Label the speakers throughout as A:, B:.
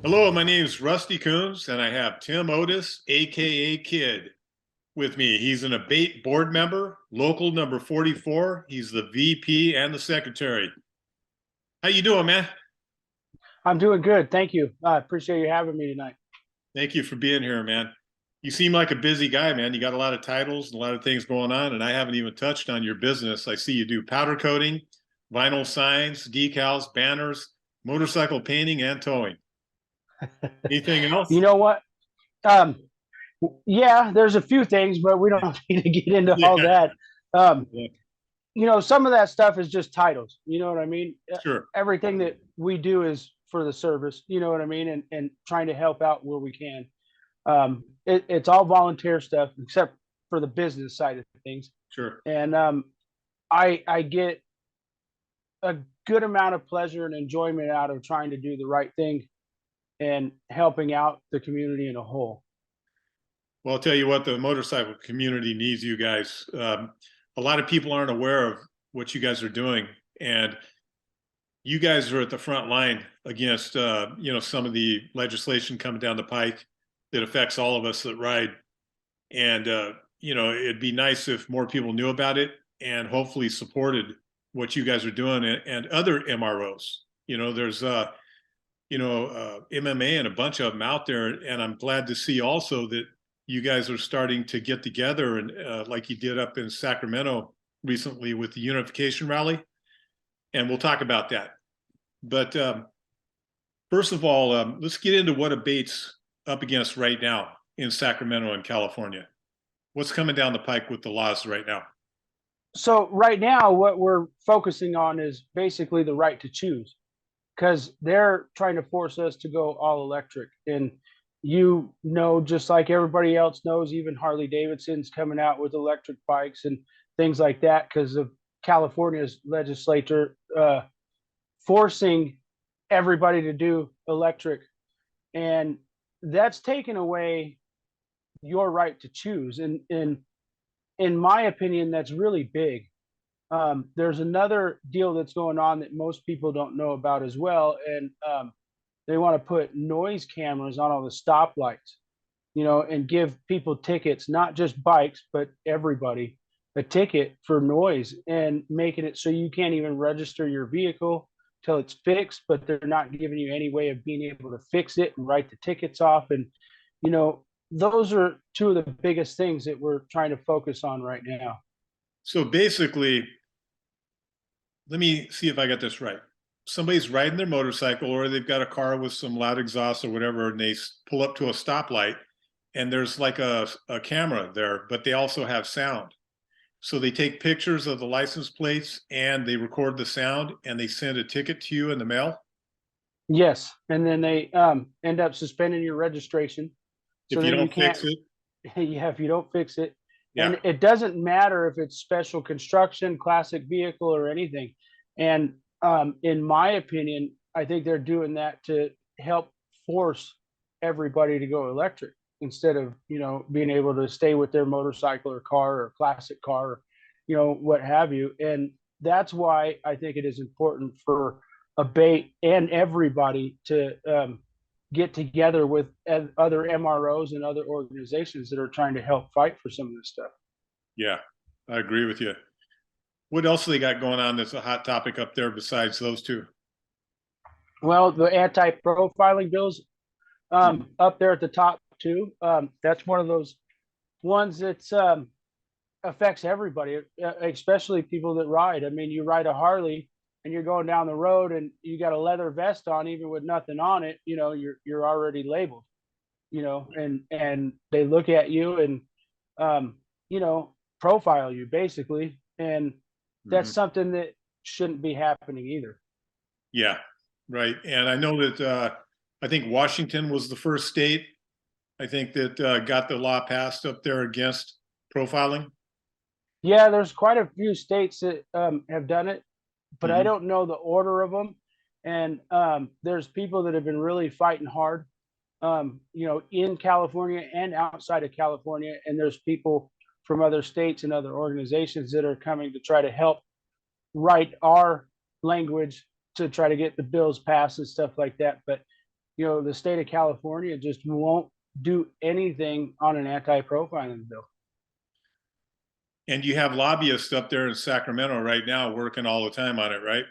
A: Hello, my name is Rusty Coones, and I have Tim Otis, aka Kid, with me. He's an ABATE board member, local number 44. He's the VP and the secretary. How you doing, man?
B: I'm doing good. Thank you. I appreciate you having me tonight.
A: Thank you for being here, man. You seem like a busy guy, man. You got a lot of titles and a lot of things going on, and I haven't even touched on your business. I see you do powder coating, vinyl signs, decals, banners, motorcycle painting, and towing. Anything else?
B: You know what? Um, yeah, there's a few things, but we don't need to get into all
A: Yeah,
B: that. Um,
A: yeah,
B: some of that stuff is just titles. You know what I mean?
A: sure.
B: Everything that we do is for the service. You know what I mean? And trying to help out where we can. It's all volunteer stuff, except for the business side of things.
A: Sure.
B: And I get a good amount of pleasure and enjoyment out of trying to do the right thing and helping out the community in a whole.
A: Well, I'll tell you what, the motorcycle community needs you guys. A lot of people aren't aware of what you guys are doing, and you guys are at the front line against, some of the legislation coming down the pike that affects all of us that ride. And it'd be nice if more people knew about it and hopefully supported what you guys are doing and other MROs. There's MMA and a bunch of them out there. And I'm glad to see also that you guys are starting to get together and like you did up in Sacramento recently with the unification rally. And we'll talk about that. But first of all, let's get into what ABATE's up against right now in Sacramento and California. What's coming down the pike with the laws right now?
B: So right now, what we're focusing on is basically the right to choose, because they're trying to force us to go all electric. And just like everybody else knows, even Harley Davidson's coming out with electric bikes and things like that because of California's legislature forcing everybody to do electric. And that's taken away your right to choose. And in my opinion, that's really big. There's another deal that's going on that most people don't know about as well. And they want to put noise cameras on all the stoplights, and give people tickets, not just bikes, but everybody a ticket for noise, and making it so you can't even register your vehicle till it's fixed, but they're not giving you any way of being able to fix it and write the tickets off. And, those are two of the biggest things that we're trying to focus on right now.
A: So basically, let me see if I got this right. Somebody's riding their motorcycle or they've got a car with some loud exhaust or whatever, and they pull up to a stoplight and there's like a camera there, but they also have sound. So they take pictures of the license plates and they record the sound and they send a ticket to you in the mail.
B: Yes, and then they end up suspending your registration, so
A: If you
B: then you
A: don't fix
B: can't.
A: it.
B: Yeah, if you don't fix it.
A: Yeah.
B: And it doesn't matter if it's special construction, classic vehicle, or anything. And in my opinion, I think they're doing that to help force everybody to go electric instead of, being able to stay with their motorcycle or car or classic car, or, what have you. And that's why I think it is important for ABATE and everybody to get together with other MROs and other organizations that are trying to help fight for some of this stuff.
A: Yeah, I agree with you. What else do they got going on that's a hot topic up there besides those two?
B: Well, the anti-profiling bills up there at the top too. That's one of those ones that affects everybody, especially people that ride. I mean, you ride a Harley and you're going down the road and you got a leather vest on, even with nothing on it, you're already labeled, and they look at you and profile you basically. And that's
A: Mhm.
B: something that shouldn't be happening either.
A: Yeah, right. And I know that I think Washington was the first state, I think, that got the law passed up there against profiling.
B: Yeah, there's quite a few states that have done it, but I
A: Mhm.
B: don't know the order of them. And there's people that have been really fighting hard, in California and outside of California. And there's people from other states and other organizations that are coming to try to help write our language to try to get the bills passed and stuff like that. But the state of California just won't do anything on an anti-profiling bill.
A: And you have lobbyists up there in Sacramento right now working all the time on it, right?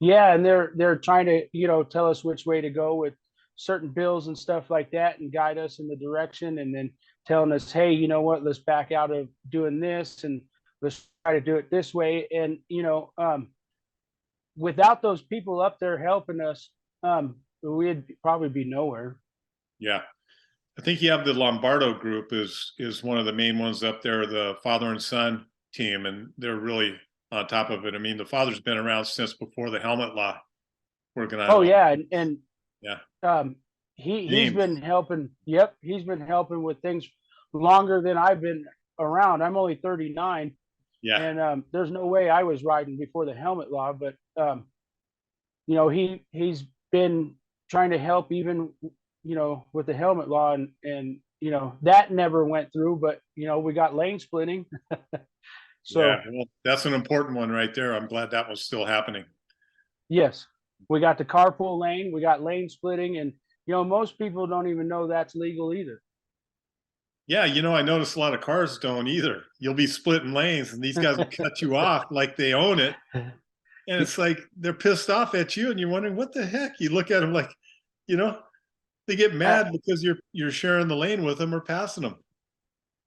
B: Yeah, and they're trying to, tell us which way to go with certain bills and stuff like that, and guide us in the direction, and then telling us, hey, you know what, let's back out of doing this and let's try to do it this way. And without those people up there helping us, we'd probably be nowhere.
A: Yeah. I think you have the Lombardo group is one of the main ones up there, the father and son team, and they're really on top of it. I mean, the father's been around since before the helmet law, working on.
B: Oh yeah, and
A: yeah,
B: he's been helping. Yep, he's been helping with things longer than I've been around. I'm only 39,
A: yeah,
B: and there's no way I was riding before the helmet law. But he's been trying to help even with the helmet law, and that never went through. But we got lane splitting. So
A: yeah. Well, that's an important one right there. I'm glad that was still happening.
B: yes, we got the carpool lane, we got lane splitting, and most people don't even know that's legal either.
A: Yeah, I noticed a lot of cars don't either. You'll be splitting lanes and these guys will cut you off like they own it. And it's like they're pissed off at you and you're wondering what the heck. You look at them like, they get mad because you're sharing the lane with them or passing them.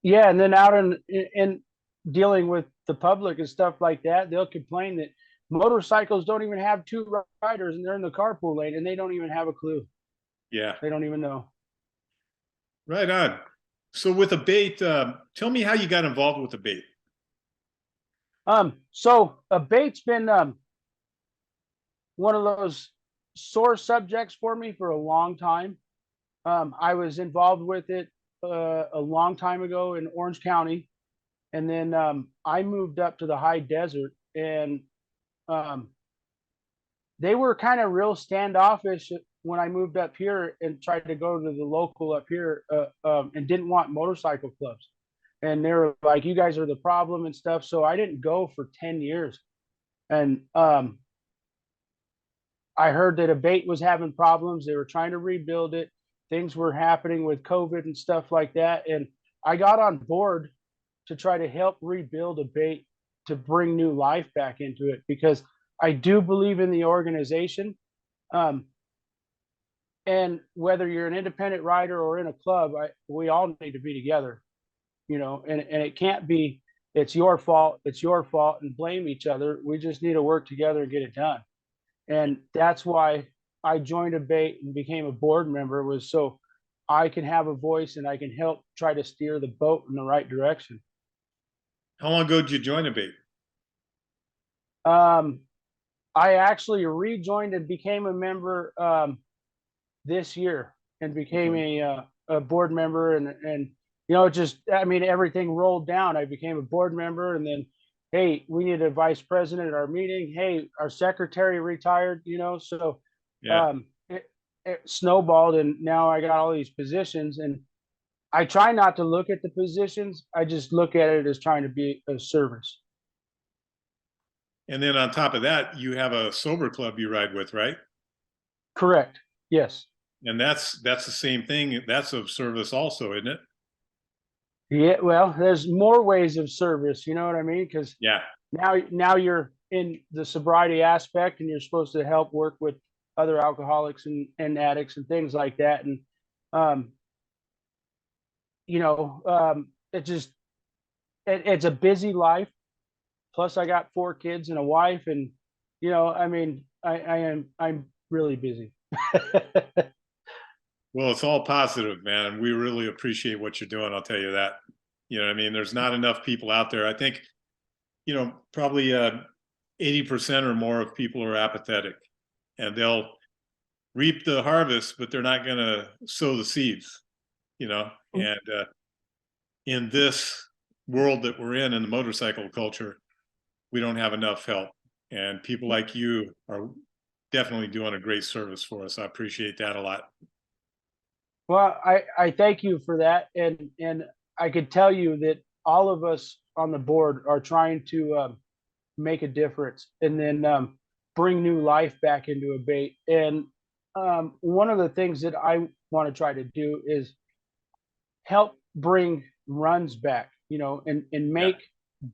B: Yeah, and then out in dealing with the public and stuff like that, they'll complain that motorcycles don't even have two riders and they're in the carpool lane and they don't even have a clue.
A: Yeah.
B: They don't even know.
A: Right on. So with ABATE, tell me how you got involved with ABATE.
B: So ABATE's been one of those sore subjects for me for a long time. I was involved with it a long time ago in Orange County, and then I moved up to the high desert, and they were kind of real standoffish when I moved up here and tried to go to the local up here, and didn't want motorcycle clubs. And they were like, you guys are the problem and stuff. So I didn't go for 10 years. And I heard that ABATE was having problems. They were trying to rebuild it. Things were happening with COVID and stuff like that. And I got on board to try to help rebuild ABATE, to bring new life back into it, because I do believe in the organization. And whether you're an independent rider or in a club, we all need to be together, and it can't be, it's your fault, and blame each other. We just need to work together and get it done. And that's why I joined ABATE and became a board member, was so I can have a voice and I can help try to steer the boat in the right direction.
A: How long ago did you join ABATE?
B: I actually rejoined and became a member this year, and became a board member, and everything rolled down. I became a board member, and then, hey, we need a vice president at our meeting. Hey, our secretary retired, so
A: Yeah.
B: it snowballed, and now I got all these positions, and I try not to look at the positions. I just look at it as trying to be a service.
A: And then on top of that, you have a sober club you ride with, right?
B: Correct. Yes.
A: And that's the same thing. That's of service also, isn't it?
B: Yeah. Well, there's more ways of service. You know what I mean? Because
A: Yeah.
B: now you're in the sobriety aspect, and you're supposed to help work with other alcoholics and addicts and things like that. And it's a busy life. Plus I got 4 kids and a wife, and I'm really busy.
A: Well, it's all positive, man. And we really appreciate what you're doing. I'll tell you that. You know what I mean? There's not enough people out there. I think, probably 80% or more of people are apathetic, and they'll reap the harvest, but they're not going to sow the seeds, and in this world that we're in the motorcycle culture, we don't have enough help. And people like you are definitely doing a great service for us. I appreciate that a lot.
B: Well, I thank you for that. And I could tell you that all of us on the board are trying to make a difference, and then bring new life back into ABATE. And one of the things that I want to try to do is help bring runs back, and
A: Yeah,
B: make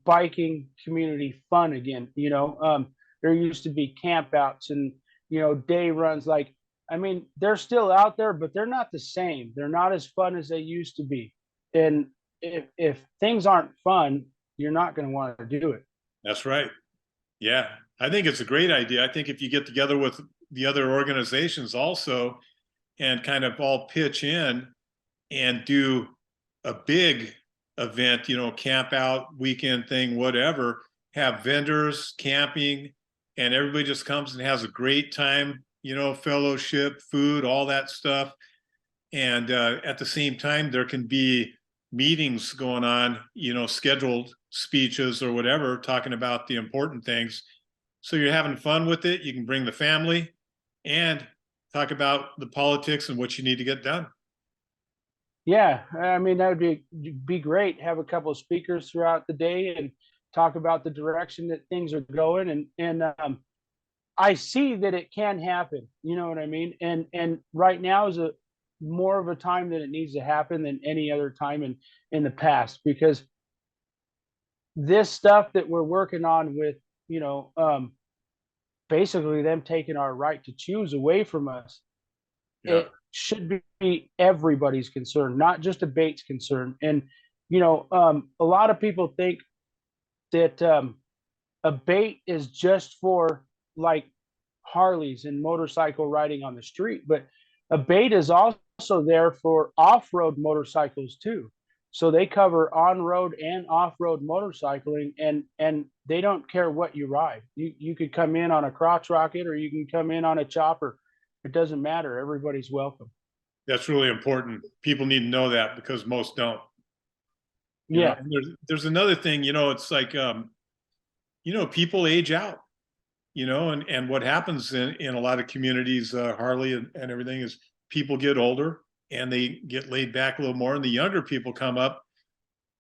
B: biking community fun again. There used to be campouts and, day runs. Like, I mean, they're still out there, but they're not the same. They're not as fun as they used to be. And if things aren't fun, you're not going to want to do it.
A: that's right. Yeah, I think it's a great idea. I think if you get together with the other organizations also and kind of all pitch in and do a big event, camp out, weekend thing, whatever, have vendors, camping, and everybody just comes and has a great time, fellowship, food, all that stuff. And at the same time, there can be meetings going on, scheduled speeches or whatever, talking about the important things. So you're having fun with it. You can bring the family and talk about the politics and what you need to get done.
B: Yeah, I mean, that would be great. Have a couple of speakers throughout the day and talk about the direction that things are going. And I see that it can happen. You know what I mean? And right now is a more of a time that it needs to happen than any other time in the past, because this stuff that we're working on with, you know um basically them taking our right to choose away from us,
A: Yeah.
B: it should be everybody's concern, not just ABATE's concern. And a lot of people think that ABATE is just for, like, Harleys and motorcycle riding on the street, but ABATE is also there for off-road motorcycles too. So they cover on-road and off-road motorcycling, and they don't care what you ride. You could come in on a crotch rocket or you can come in on a chopper. It doesn't matter. Everybody's welcome.
A: That's really important. People need to know that because most don't.
B: Yeah.
A: And there's another thing, it's like people age out, and what happens in a lot of communities, Harley and everything, is people get older and they get laid back a little more, and the younger people come up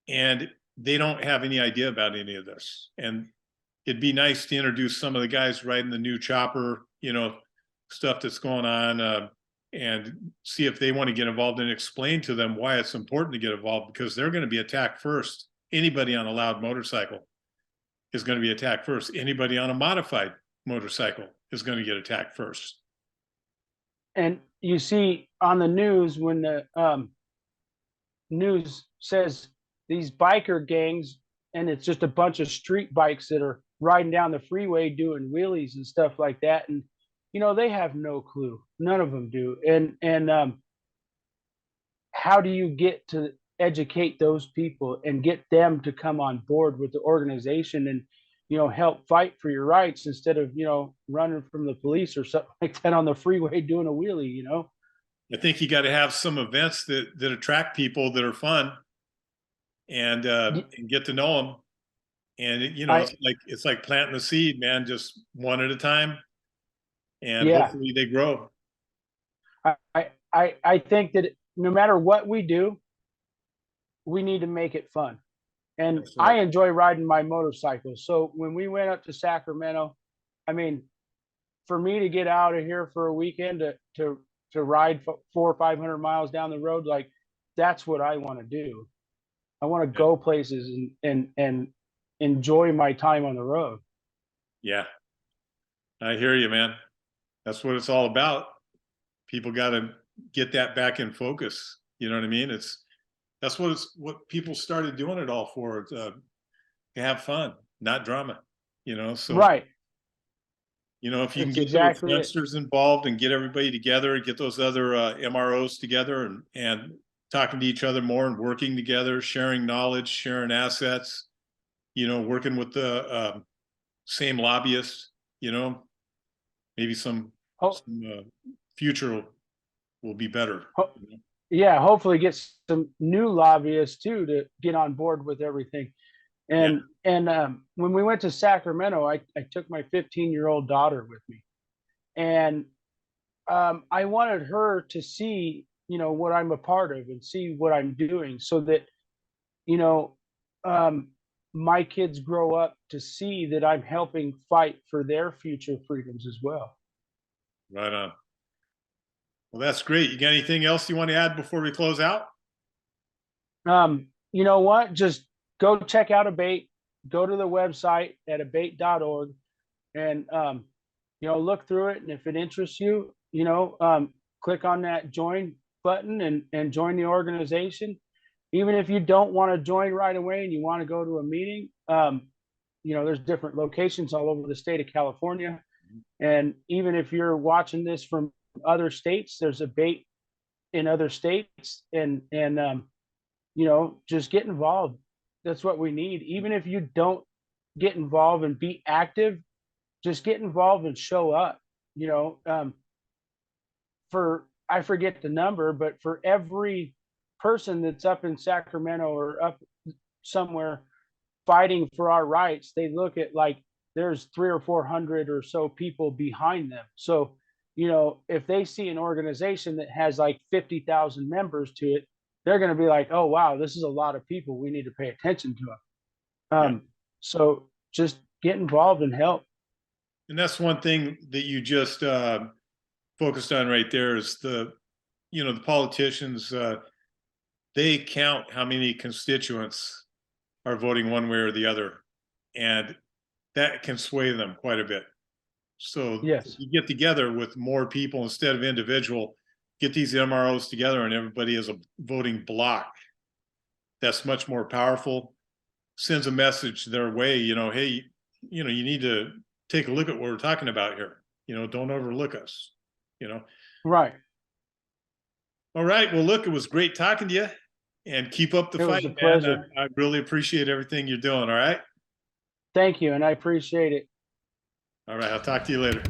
A: and they don't have any idea about any of this. And it'd be nice to introduce some of the guys riding the new chopper, stuff that's going on, and see if they want to get involved and explain to them why it's important to get involved, because they're going to be attacked first. Anybody on a loud motorcycle is going to be attacked first. Anybody on a modified motorcycle is going to get attacked first.
B: And you see on the news when the news says these biker gangs, and it's just a bunch of street bikes that are riding down the freeway doing wheelies and stuff like that. And they have no clue. None of them do. And how do you get to educate those people and get them to come on board with the organization and help fight for your rights, instead of running from the police or something like that on the freeway doing a wheelie?
A: I think you got to have some events that attract people, that are fun, and get to know them. And
B: I
A: it's like planting a seed, man, just one at a time, and
B: Yeah,
A: hopefully they grow.
B: I think that no matter what we do, we need to make it fun. And
A: That's
B: I
A: right.
B: enjoy riding my motorcycle. So when we went up to Sacramento, I mean, for me to get out of here for a weekend to ride 400 or 500 miles down the road, like, that's what I want to do. I want to
A: Yeah.
B: go places and enjoy my time on the road.
A: Yeah, I hear you, man. That's what it's all about. People got to get that back in focus. You know what I mean? That's what people started doing it all for, to have fun, not drama. So
B: Right.
A: if you can
B: That's
A: get those
B: exactly it.
A: youngsters involved and get everybody together and get those other MROs together, and talking to each other more and working together, sharing knowledge, sharing assets, working with the same lobbyists, maybe
B: Ho-
A: some future will be better.
B: ho- yeah, hopefully get some new lobbyists too to get on board with everything.
A: Yeah,
B: And when we went to Sacramento, I took my 15-year-old daughter with me, and I wanted her to see what I'm a part of and see what I'm doing, so that you know um, my kids grow up to see that I'm helping fight for their future freedoms as well.
A: right on. Well, that's great. You got anything else you want to add before we close out?
B: You know what? Just go check out ABATE. Go to the website at abate.org and look through it. And if it interests you, click on that join button and join the organization. Even if you don't want to join right away and you want to go to a meeting, there's different locations all over the state of California. And even if you're watching this from other states, there's ABATE in other states, and just get involved. That's what we need. Even if you don't get involved and be active, just get involved and show up. I forget the number, but for every person that's up in Sacramento or up somewhere fighting for our rights, they look at like there's 300 or 400 or so people behind them. So, if they see an organization that has like 50,000 members to it, they're going to be like, oh, wow, this is a lot of people. We need to pay attention to them. So just get involved and help.
A: And that's one thing that you just focused on right there is the politicians, they count how many constituents are voting one way or the other. And that can sway them quite a bit. So
B: yes,
A: you get together with more people instead of individual, get these MROs together and everybody is a voting block. That's much more powerful. Sends a message their way, hey, you need to take a look at what we're talking about here. Don't overlook us,
B: Right.
A: All right. Well, look, it was great talking to you, and keep up the fight,
B: was a pleasure.
A: man. I really appreciate everything you're doing. All right.
B: Thank you. And I appreciate it.
A: All right. I'll talk to you later.